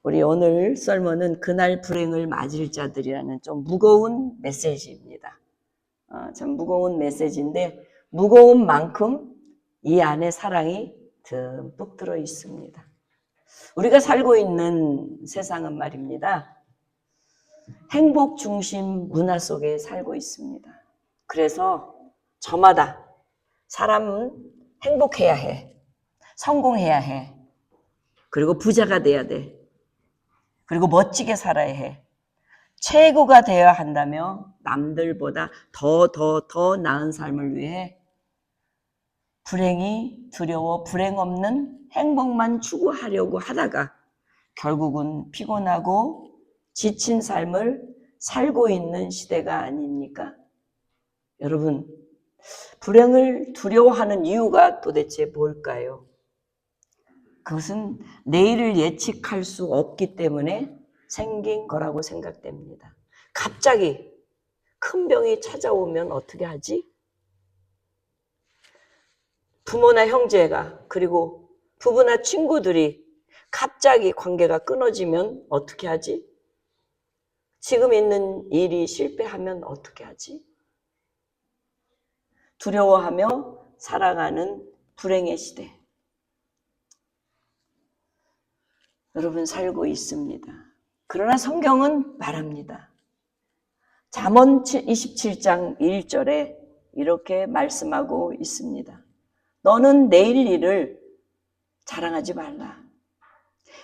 우리 오늘 설문은 그날 불행을 맞을 자들이라는 좀 무거운 메시지입니다. 참 무거운 메시지인데 무거운 만큼 이 안에 사랑이 듬뿍 들어 있습니다. 우리가 살고 있는 세상은 말입니다. 행복 중심 문화 속에 살고 있습니다. 그래서 저마다 사람은 행복해야 해. 성공해야 해. 그리고 부자가 돼야 돼. 그리고 멋지게 살아야 해. 최고가 되어야 한다며 남들보다 더 나은 삶을 위해 불행이 두려워 불행 없는 행복만 추구하려고 하다가 결국은 피곤하고 지친 삶을 살고 있는 시대가 아닙니까? 여러분, 불행을 두려워하는 이유가 도대체 뭘까요? 그것은 내일을 예측할 수 없기 때문에 생긴 거라고 생각됩니다. 갑자기 큰 병이 찾아오면 어떻게 하지? 부모나 형제가 그리고 부부나 친구들이 갑자기 관계가 끊어지면 어떻게 하지? 지금 있는 일이 실패하면 어떻게 하지? 두려워하며 살아가는 불행의 시대. 여러분 살고 있습니다. 그러나 성경은 말합니다. 잠언 27장 1절에 이렇게 말씀하고 있습니다. 너는 내일 일을 자랑하지 말라.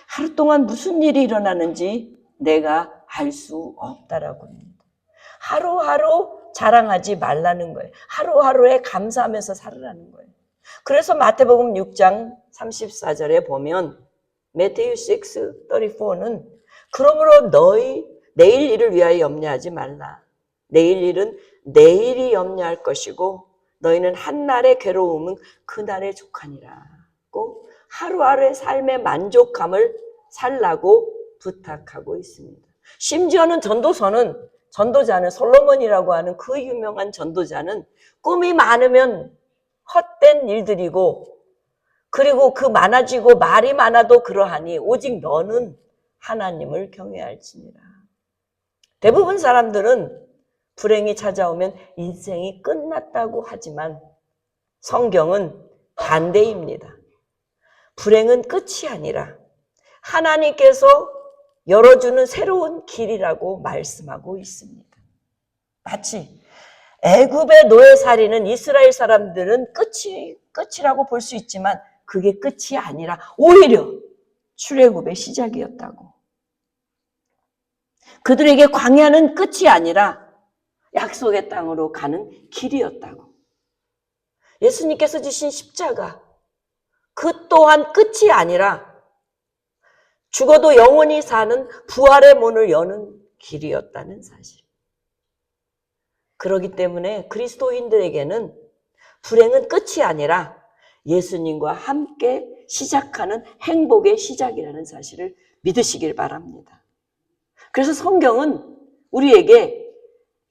하루 동안 무슨 일이 일어나는지 내가 알 수 없다라고 합니다. 하루하루 자랑하지 말라는 거예요. 하루하루에 감사하면서 살으라는 거예요. 그래서 마태복음 6장 34절에 보면 Matthew 6:34는 그러므로 너희 내일 일을 위하여 염려하지 말라. 내일 일은 내일이 염려할 것이고 너희는 한날의 괴로움은 그날에 족하니라고 하루하루의 삶의 만족감을 살라고 부탁하고 있습니다. 심지어는 전도자는 솔로몬이라고 하는 그 유명한 전도자는 꿈이 많으면 헛된 일들이고 그리고 그 많아지고 말이 많아도 그러하니 오직 너는 하나님을 경외할지니라. 대부분 사람들은 불행이 찾아오면 인생이 끝났다고 하지만 성경은 반대입니다. 불행은 끝이 아니라 하나님께서 열어주는 새로운 길이라고 말씀하고 있습니다. 마치 애굽의 노예살이는 이스라엘 사람들은 끝이라고 볼 수 있지만 그게 끝이 아니라 오히려 출애굽의 시작이었다고. 그들에게 광야는 끝이 아니라 약속의 땅으로 가는 길이었다고. 예수님께서 지신 십자가 그 또한 끝이 아니라 죽어도 영원히 사는 부활의 문을 여는 길이었다는 사실. 그렇기 때문에 그리스도인들에게는 불행은 끝이 아니라 예수님과 함께 시작하는 행복의 시작이라는 사실을 믿으시길 바랍니다. 그래서 성경은 우리에게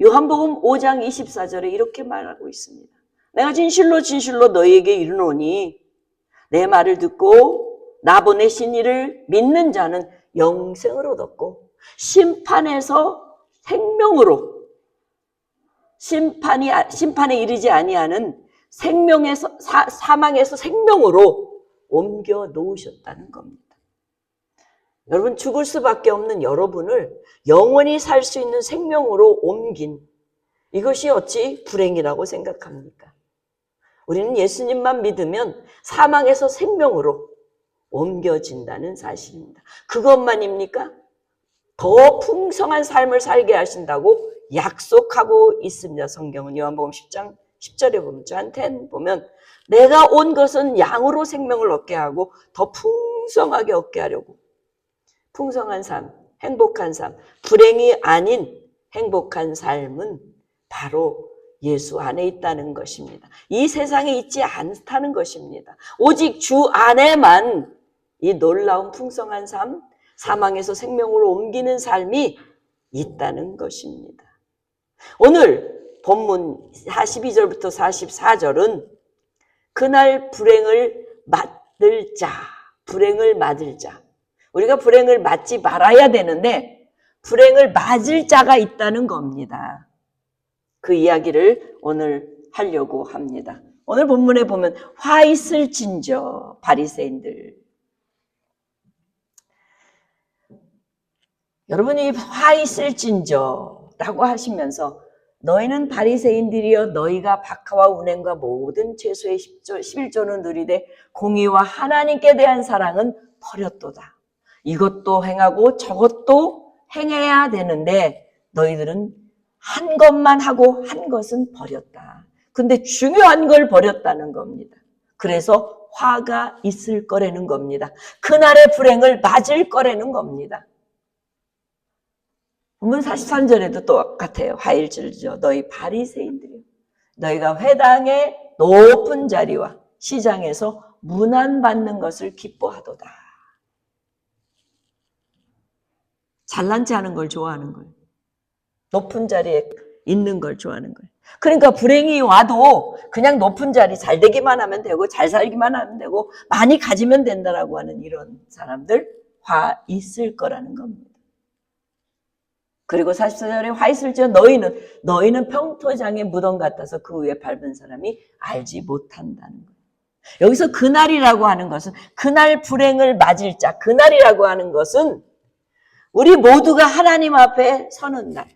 요한복음 5장 24절에 이렇게 말하고 있습니다. 내가 진실로 너희에게 이르노니 내 말을 듣고 나 보내신 이를 믿는 자는 영생을 얻었고 심판에서 생명으로 심판에 이르지 아니하는 사망에서 생명으로 옮겨 놓으셨다는 겁니다. 여러분 죽을 수밖에 없는 여러분을 영원히 살 수 있는 생명으로 옮긴 이것이 어찌 불행이라고 생각합니까? 우리는 예수님만 믿으면 사망에서 생명으로 옮겨진다는 사실입니다. 그것만입니까? 더 풍성한 삶을 살게 하신다고 약속하고 있습니다. 성경은 요한복음 10장 10절에 보면 저한테는 보면 내가 온 것은 양으로 생명을 얻게 하고 더 풍성하게 얻게 하려고. 풍성한 삶, 행복한 삶, 불행이 아닌 행복한 삶은 바로 예수 안에 있다는 것입니다. 이 세상에 있지 않다는 것입니다. 오직 주 안에만 이 놀라운 풍성한 삶, 사망에서 생명으로 옮기는 삶이 있다는 것입니다. 오늘 본문 42절부터 44절은 그날 불행을 맞을 자, 우리가 불행을 맞지 말아야 되는데 불행을 맞을 자가 있다는 겁니다. 그 이야기를 오늘 하려고 합니다. 오늘 본문에 보면 화 있을진저 바리새인들. 여러분이 화 있을진저라고 하시면서 너희는 바리새인들이여 너희가 박하와 운행과 모든 죄수의 11조는 누리되 공의와 하나님께 대한 사랑은 버렸도다. 이것도 행하고 저것도 행해야 되는데 너희들은 한 것만 하고 한 것은 버렸다. 근데 중요한 걸 버렸다는 겁니다. 그래서 화가 있을 거라는 겁니다. 그날의 불행을 맞을 거라는 겁니다. 본문 43절에도 똑같아요. 화일질저 너희 바리새인들이요 너희가 회당의 높은 자리와 시장에서 문안받는 것을 기뻐하도다. 잘난 체 하는 걸 좋아하는 거예요. 높은 자리에 있는 걸 좋아하는 거예요. 그러니까 불행이 와도 그냥 높은 자리 잘 되기만 하면 되고 잘 살기만 하면 되고 많이 가지면 된다라고 하는 이런 사람들 화 있을 거라는 겁니다. 그리고 44절에 화 있을지어 너희는 평토장의 무덤 같아서 그 위에 밟은 사람이 알지 못한다는 거예요. 여기서 그날이라고 하는 것은 그날 불행을 맞을 자, 그날이라고 하는 것은 우리 모두가 하나님 앞에 서는 날.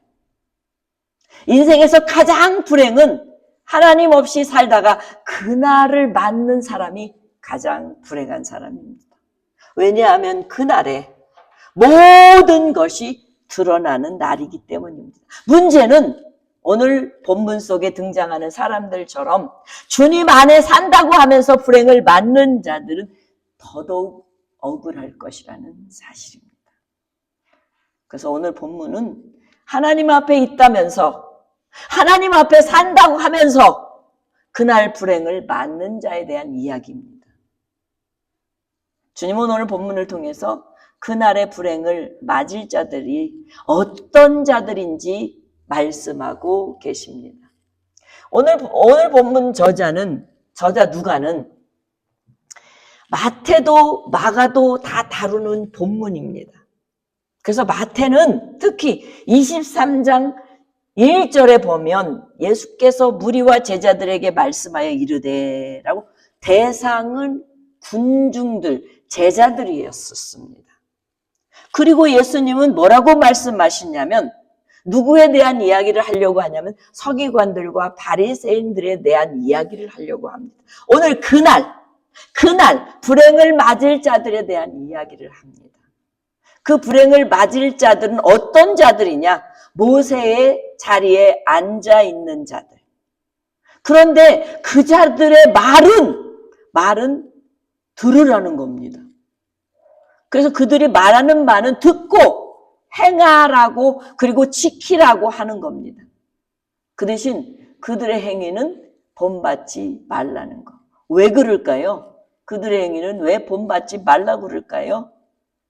인생에서 가장 불행은 하나님 없이 살다가 그날을 맞는 사람이 가장 불행한 사람입니다. 왜냐하면 그날에 모든 것이 드러나는 날이기 때문입니다. 문제는 오늘 본문 속에 등장하는 사람들처럼 주님 안에 산다고 하면서 불행을 맞는 자들은 더더욱 억울할 것이라는 사실입니다. 그래서 오늘 본문은 하나님 앞에 있다면서 하나님 앞에 산다고 하면서 그날 불행을 맞는 자에 대한 이야기입니다. 주님은 오늘 본문을 통해서 그날의 불행을 맞을 자들이 어떤 자들인지 말씀하고 계십니다. 오늘 본문 저자 누가는 마태도 마가도 다 다루는 본문입니다. 그래서 마태는 특히 23장 1절에 보면 예수께서 무리와 제자들에게 말씀하여 이르되라고 대상은 군중들, 제자들이었습니다. 그리고 예수님은 뭐라고 말씀하시냐면 누구에 대한 이야기를 하려고 하냐면 서기관들과 바리새인들에 대한 이야기를 하려고 합니다. 오늘 그날 불행을 맞을 자들에 대한 이야기를 합니다. 그 불행을 맞을 자들은 어떤 자들이냐? 모세의 자리에 앉아 있는 자들. 그런데 그 자들의 말은 들으라는 겁니다. 그래서 그들이 말하는 말은 듣고 행하라고 그리고 지키라고 하는 겁니다. 그 대신 그들의 행위는 본받지 말라는 거. 왜 그럴까요? 그들의 행위는 왜 본받지 말라고 그럴까요?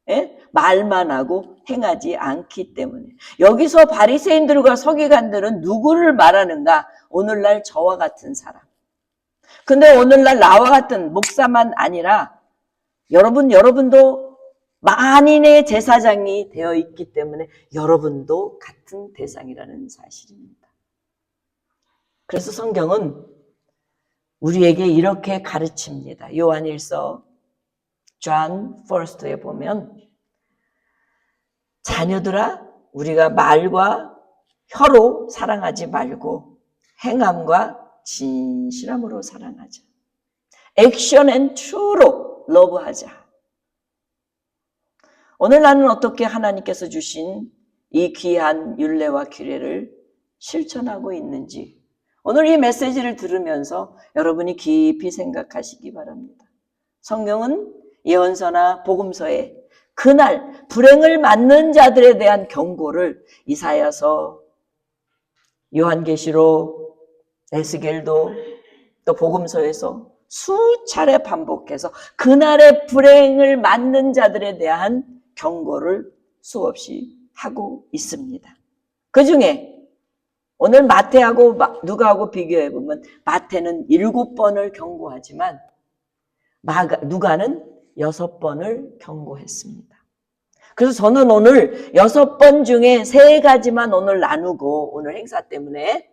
예? 말만 하고 행하지 않기 때문에. 여기서 바리새인들과 서기관들은 누구를 말하는가? 오늘날 저와 같은 사람. 근데 오늘날 나와 같은 목사만 아니라 여러분도 만인의 제사장이 되어 있기 때문에 여러분도 같은 대상이라는 사실입니다. 그래서 성경은 우리에게 이렇게 가르칩니다. 요한일서 John 1에 보면 자녀들아 우리가 말과 혀로 사랑하지 말고 행함과 진실함으로 사랑하자. 액션 앤 true로 러브하자. 오늘 나는 어떻게 하나님께서 주신 이 귀한 율례와 규례를 실천하고 있는지 오늘 이 메시지를 들으면서 여러분이 깊이 생각하시기 바랍니다. 성경은 예언서나 복음서에 그날 불행을 맞는 자들에 대한 경고를 이사야서, 요한계시록, 에스겔도 또 복음서에서 수차례 반복해서 그날의 불행을 맞는 자들에 대한 경고를 수없이 하고 있습니다. 그중에 오늘 마태하고 누가하고 비교해 보면 마태는 7번을 경고하지만 누가는 6번을 경고했습니다. 그래서 저는 오늘 6번 중에 3가지만 오늘 나누고 오늘 행사 때문에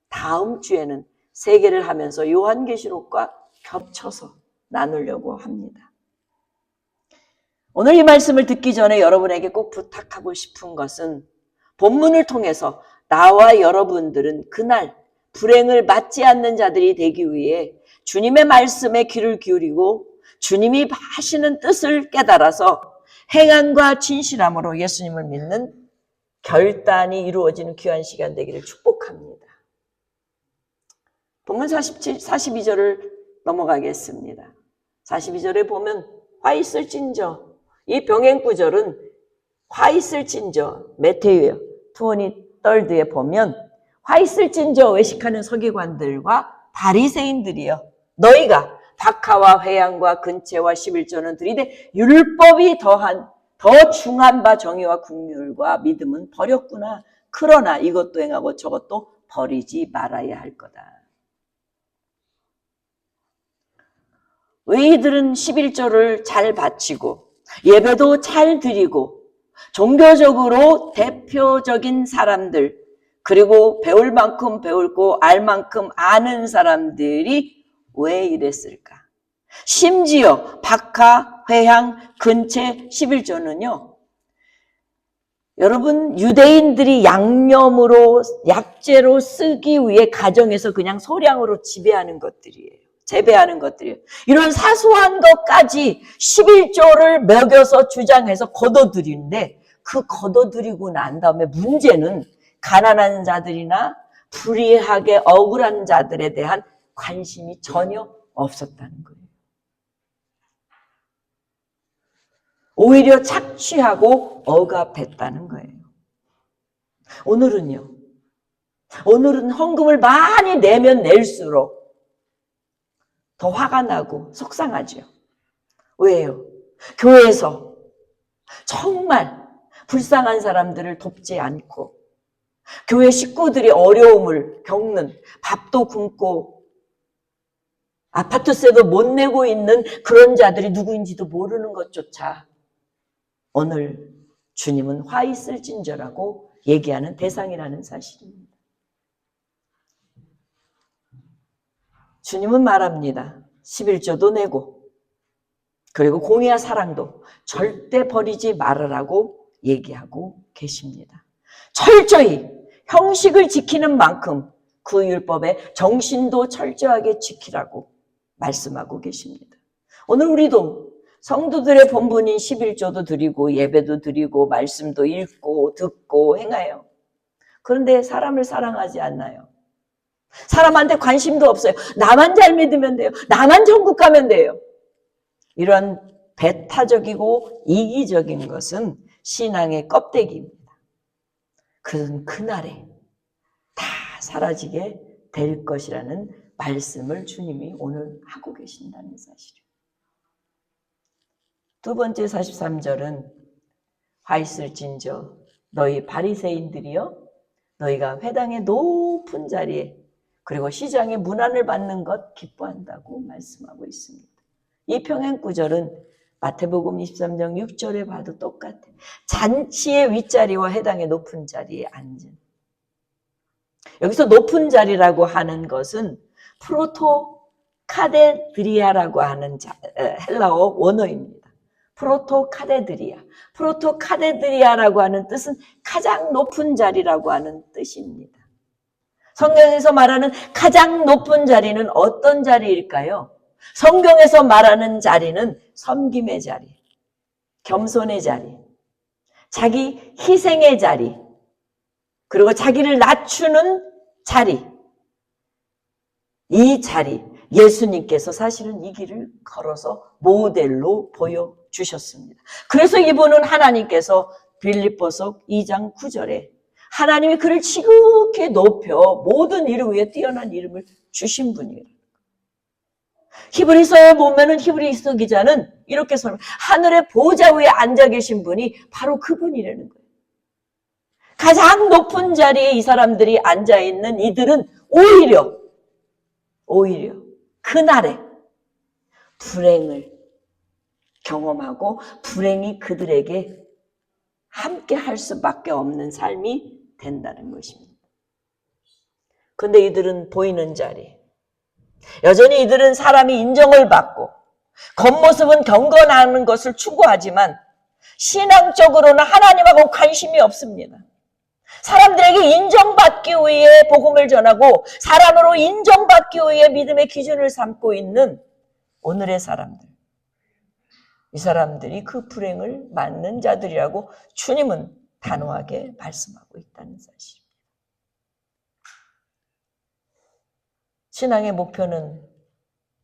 다음 주에는 3개를 하면서 요한계시록과 겹쳐서 나누려고 합니다. 오늘 이 말씀을 듣기 전에 여러분에게 꼭 부탁하고 싶은 것은 본문을 통해서 나와 여러분들은 그날 불행을 맞지 않는 자들이 되기 위해 주님의 말씀에 귀를 기울이고 주님이 하시는 뜻을 깨달아서 행함과 진실함으로 예수님을 믿는 결단이 이루어지는 귀한 시간 되기를 축복합니다. 본문 42절을 넘어가겠습니다. 42절에 보면 화 있을진저, 이 병행구절은 화 있을진저, 매태유 23에 보면 화 있을진저 외식하는 서기관들과 바리새인들이여, 너희가 박하와 회양과 근체와 11조는 들이되 율법이 더 중한 바 정의와 국률과 믿음은 버렸구나. 그러나 이것도 행하고 저것도 버리지 말아야 할 거다. 왜 이들은 11조를 잘 바치고 예배도 잘 드리고 종교적으로 대표적인 사람들, 그리고 배울 만큼 배울고 알 만큼 아는 사람들이 왜 이랬을까? 심지어 박하, 회향, 근체, 11조는요. 여러분, 유대인들이 양념으로, 약재로 쓰기 위해 가정에서 그냥 소량으로 재배하는 것들이에요. 이런 사소한 것까지 11조를 먹여서 주장해서 걷어들이는데, 그 걷어들이고 난 다음에 문제는 가난한 자들이나 불의하게 억울한 자들에 대한 관심이 전혀 없었다는 거예요. 오히려 착취하고 억압했다는 거예요. 오늘은 헌금을 많이 내면 낼수록 더 화가 나고 속상하죠. 왜요? 교회에서 정말 불쌍한 사람들을 돕지 않고 교회 식구들이 어려움을 겪는, 밥도 굶고 아파트세도 못 내고 있는 그런 자들이 누구인지도 모르는 것조차 오늘 주님은 화 있을진저라고 얘기하는 대상이라는 사실입니다. 주님은 말합니다. 11조도 내고 그리고 공의와 사랑도 절대 버리지 말으라고 얘기하고 계십니다. 철저히 형식을 지키는 만큼 그 율법의 정신도 철저하게 지키라고 말씀하고 계십니다. 오늘 우리도 성도들의 본분인 11조도 드리고 예배도 드리고 말씀도 읽고 듣고 행해요. 그런데 사람을 사랑하지 않나요? 사람한테 관심도 없어요. 나만 잘 믿으면 돼요. 나만 천국 가면 돼요. 이런 배타적이고 이기적인 것은 신앙의 껍데기입니다. 그것은 그날에 다 사라지게 될 것이라는 말씀을 주님이 오늘 하고 계신다는 사실이에요. 두 번째 43절은 화 있을진저 너희 바리새인들이여, 너희가 회당의 높은 자리에 그리고 시장의 문안을 받는 것 기뻐한다고 말씀하고 있습니다. 이 평행구절은 마태복음 23장 6절에 봐도 똑같아요. 잔치의 윗자리와 회당의 높은 자리에 앉은. 여기서 높은 자리라고 하는 것은 프로토카데드리아라고 하는 헬라어 원어입니다. 프로토카데드리아라고 하는 뜻은 가장 높은 자리라고 하는 뜻입니다. 성경에서 말하는 가장 높은 자리는 어떤 자리일까요? 성경에서 말하는 자리는 섬김의 자리, 겸손의 자리, 자기 희생의 자리, 그리고 자기를 낮추는 자리. 이 자리, 예수님께서 사실은 이 길을 걸어서 모델로 보여주셨습니다. 그래서 이분은 하나님께서 빌립보서 2장 9절에 하나님이 그를 지극히 높여 모든 이름 위에 뛰어난 이름을 주신 분이에요. 히브리서에 보면은 히브리서 기자는 이렇게 설명해요. 하늘의 보좌 위에 앉아 계신 분이 바로 그분이라는 거예요. 가장 높은 자리에 이 사람들이 앉아 있는 이들은 오히려 그날에 불행을 경험하고 불행이 그들에게 함께 할 수밖에 없는 삶이 된다는 것입니다. 그런데 이들은 보이는 자리, 여전히 이들은 사람이 인정을 받고 겉모습은 경건하는 것을 추구하지만 신앙적으로는 하나님하고 관심이 없습니다. 사람들에게 인정받기 위해 복음을 전하고 사람으로 인정받기 위해 믿음의 기준을 삼고 있는 오늘의 사람들, 이 사람들이 그 불행을 맞는 자들이라고 주님은 단호하게 말씀하고 있다는 사실입니다. 신앙의 목표는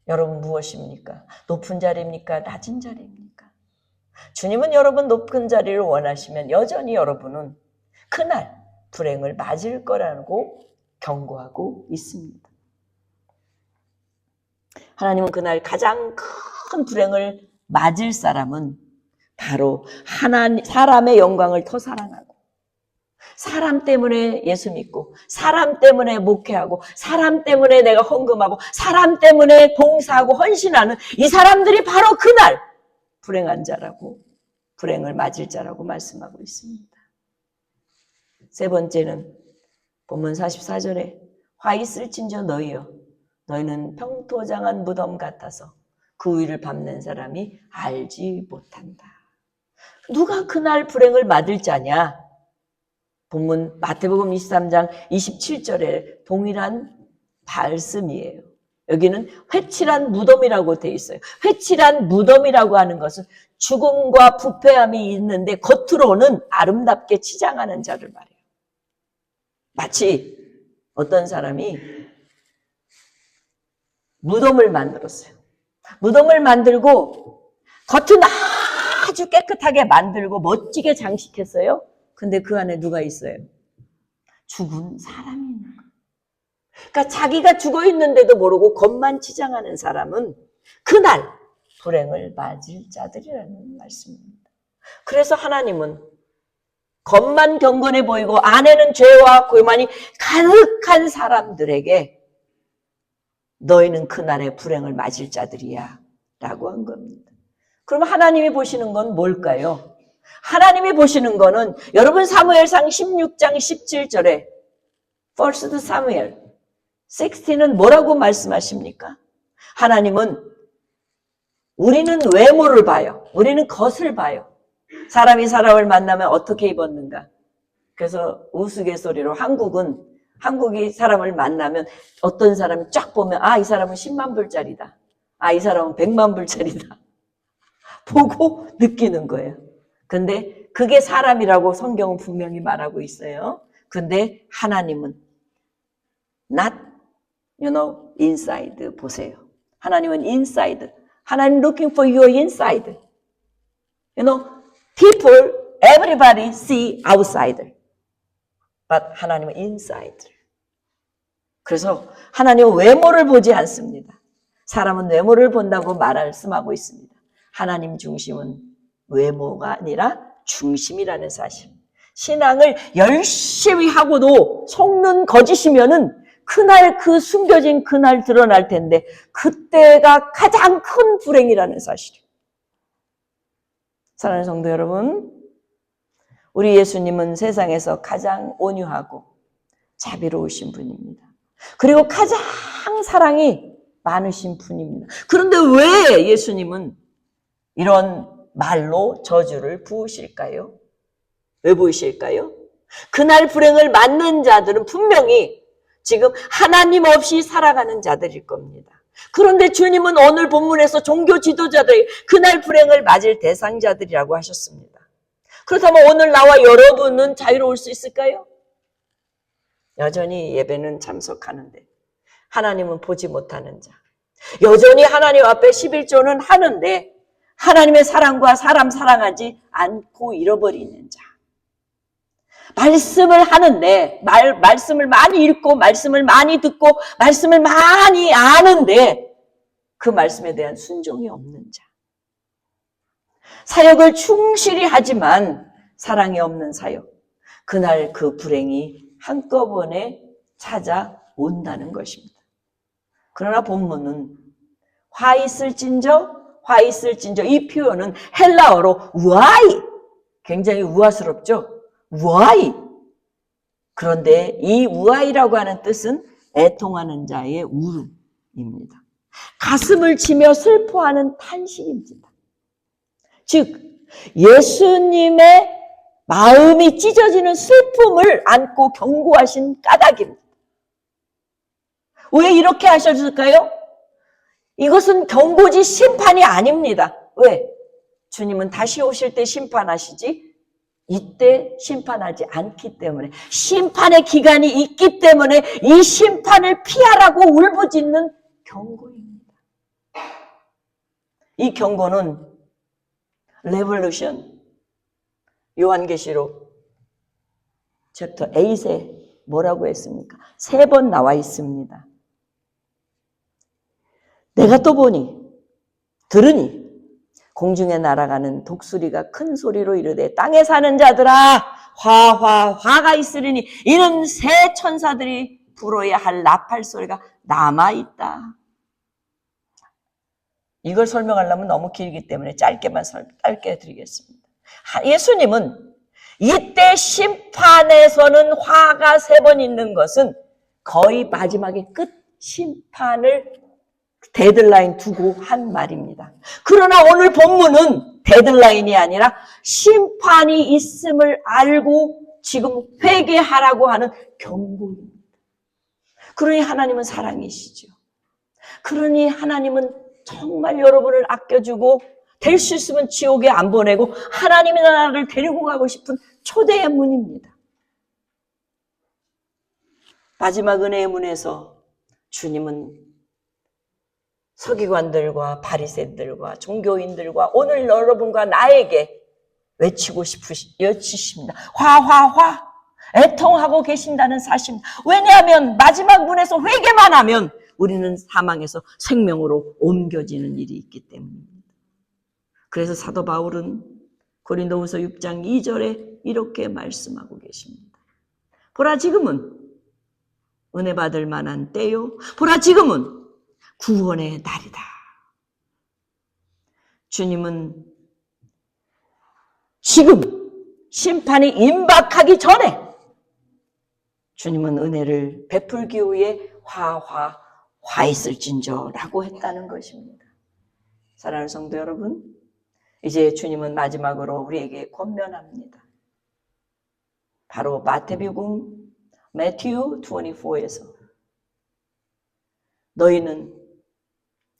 여러분 무엇입니까? 높은 자리입니까? 낮은 자리입니까? 주님은 여러분 높은 자리를 원하시면 여전히 여러분은 그날 불행을 맞을 거라고 경고하고 있습니다. 하나님은 그날 가장 큰 불행을 맞을 사람은 바로 사람의 영광을 더 사랑하고 사람 때문에 예수 믿고 사람 때문에 목회하고 사람 때문에 내가 헌금하고 사람 때문에 봉사하고 헌신하는 이 사람들이 바로 그날 불행한 자라고 불행을 맞을 자라고 말씀하고 있습니다. 세 번째는 본문 44절에 화 있을진저 너희여 너희는 평토장한 무덤 같아서 그 위를 밟는 사람이 알지 못한다. 누가 그날 불행을 맞을 자냐? 본문 마태복음 23장 27절에 동일한 말씀이에요. 여기는 회칠한 무덤이라고 되어 있어요. 회칠한 무덤이라고 하는 것은 죽음과 부패함이 있는데 겉으로는 아름답게 치장하는 자를 말해요. 마치 어떤 사람이 무덤을 만들었어요. 무덤을 만들고 겉은 아주 깨끗하게 만들고 멋지게 장식했어요. 근데 그 안에 누가 있어요? 죽은 사람이 있는 거예요. 그러니까 자기가 죽어 있는데도 모르고 겉만 치장하는 사람은 그날 불행을 맞을 자들이라는 말씀입니다. 그래서 하나님은 겉만 경건해 보이고 안에는 죄와 고만이 가득한 사람들에게 너희는 그날의 불행을 맞을 자들이야 라고 한 겁니다. 그럼 하나님이 보시는 건 뭘까요? 하나님이 보시는 거는 여러분 사무엘상 16장 17절에 First Samuel 16은 뭐라고 말씀하십니까? 하나님은 우리는 외모를 봐요. 우리는 겉을 봐요. 사람이 사람을 만나면 어떻게 입었는가. 그래서 우스갯소리로 한국이 사람을 만나면 어떤 사람이 쫙 보면 이 사람은 10만 불짜리다. 이 사람은 100만 불짜리다. 보고 느끼는 거예요. 근데 그게 사람이라고 성경은 분명히 말하고 있어요. 근데 하나님은 not, inside 보세요. 하나님은 inside. 하나님 looking for your inside. People, everybody see outside. But 하나님은 inside. 그래서 하나님은 외모를 보지 않습니다. 사람은 외모를 본다고 말씀하고 있습니다. 하나님 중심은 외모가 아니라 중심이라는 사실. 신앙을 열심히 하고도 속는 거짓이면은 그날 그 숨겨진 그날 드러날 텐데 그때가 가장 큰 불행이라는 사실이에요. 사랑하는 성도 여러분, 우리 예수님은 세상에서 가장 온유하고 자비로우신 분입니다. 그리고 가장 사랑이 많으신 분입니다. 그런데 왜 예수님은 이런 말로 저주를 부으실까요? 왜 부으실까요? 그날 불행을 맞는 자들은 분명히 지금 하나님 없이 살아가는 자들일 겁니다. 그런데 주님은 오늘 본문에서 종교 지도자들이 그날 불행을 맞을 대상자들이라고 하셨습니다. 그렇다면 오늘 나와 여러분은 자유로울 수 있을까요? 여전히 예배는 참석하는데 하나님은 보지 못하는 자. 여전히 하나님 앞에 11조는 하는데 하나님의 사랑과 사람 사랑하지 않고 잃어버리는 자. 말씀을 하는데 말씀을 많이 읽고 말씀을 많이 듣고 말씀을 많이 아는데 그 말씀에 대한 순종이 없는 자. 사역을 충실히 하지만 사랑이 없는 사역. 그날 그 불행이 한꺼번에 찾아온다는 것입니다. 그러나 본문은 화 있을진저 이 표현은 헬라어로 why 굉장히 우아스럽죠? why? 그런데 이 why라고 하는 뜻은 애통하는 자의 울음입니다. 가슴을 치며 슬퍼하는 탄식입니다. 즉 예수님의 마음이 찢어지는 슬픔을 안고 경고하신 까닭입니다. 왜 이렇게 하셨을까요? 이것은 경고지 심판이 아닙니다. 왜? 주님은 다시 오실 때 심판하시지 이때 심판하지 않기 때문에, 심판의 기간이 있기 때문에 이 심판을 피하라고 울부짖는 경고입니다. 이 경고는 레볼루션, 요한계시록 챕터 8에 뭐라고 했습니까? 3번 나와 있습니다. 내가 또 보니 들으니 공중에 날아가는 독수리가 큰 소리로 이르되 땅에 사는 자들아 화가 있으리니 이는 새 천사들이 불어야 할 나팔 소리가 남아있다. 이걸 설명하려면 너무 길기 때문에 짧게 드리겠습니다. 예수님은 이때 심판에서는 화가 3번 있는 것은 거의 마지막에 끝 심판을 데드라인 두고 한 말입니다. 그러나 오늘 본문은 데드라인이 아니라 심판이 있음을 알고 지금 회개하라고 하는 경고입니다. 그러니 하나님은 사랑이시죠. 그러니 하나님은 정말 여러분을 아껴주고 될 수 있으면 지옥에 안 보내고 하나님의 나라를 데리고 가고 싶은 초대의 문입니다. 마지막 은혜의 문에서 주님은 서기관들과 바리새인들과 종교인들과 오늘 여러분과 나에게 외치십니다. 화 애통하고 계신다는 사실입니다. 왜냐하면 마지막 문에서 회개만 하면 우리는 사망에서 생명으로 옮겨지는 일이 있기 때문입니다. 그래서 사도 바울은 고린도후서 6장 2절에 이렇게 말씀하고 계십니다. 보라 지금은 은혜 받을 만한 때요. 보라 지금은 구원의 날이다. 주님은 지금 심판이 임박하기 전에 주님은 은혜를 베풀기 위해 화 있을진저 라고 했다는 것입니다. 사랑하는 성도 여러분, 이제 주님은 마지막으로 우리에게 권면합니다. 바로 마태복음 Matthew 24에서 너희는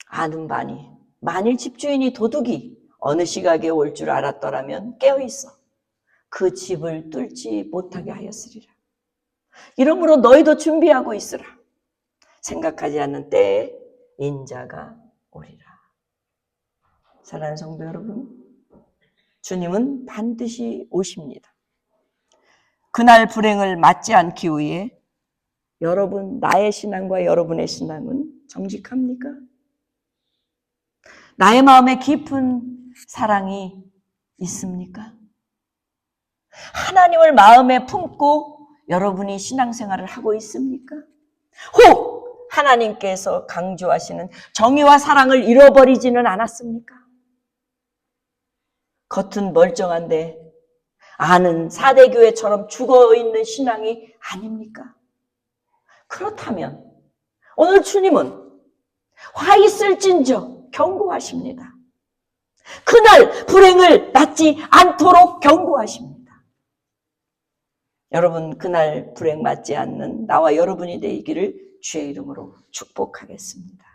아는 바니 만일 집주인이 도둑이 어느 시각에 올 줄 알았더라면 깨어있어 그 집을 뚫지 못하게 하였으리라. 이러므로 너희도 준비하고 있으라. 생각하지 않는 때에 인자가 오리라. 사랑하는 성도 여러분, 주님은 반드시 오십니다. 그날 불행을 맞지 않기 위해 여러분, 나의 신앙과 여러분의 신앙은 정직합니까? 나의 마음에 깊은 사랑이 있습니까? 하나님을 마음에 품고 여러분이 신앙생활을 하고 있습니까? 혹 하나님께서 강조하시는 정의와 사랑을 잃어버리지는 않았습니까? 겉은 멀쩡한데 아는 사대교회처럼 죽어있는 신앙이 아닙니까? 그렇다면 오늘 주님은 화 있을진저 경고하십니다. 그날 불행을 맞지 않도록 경고하십니다. 여러분, 그날 불행 맞지 않는 나와 여러분이 되기를 주의 이름으로 축복하겠습니다.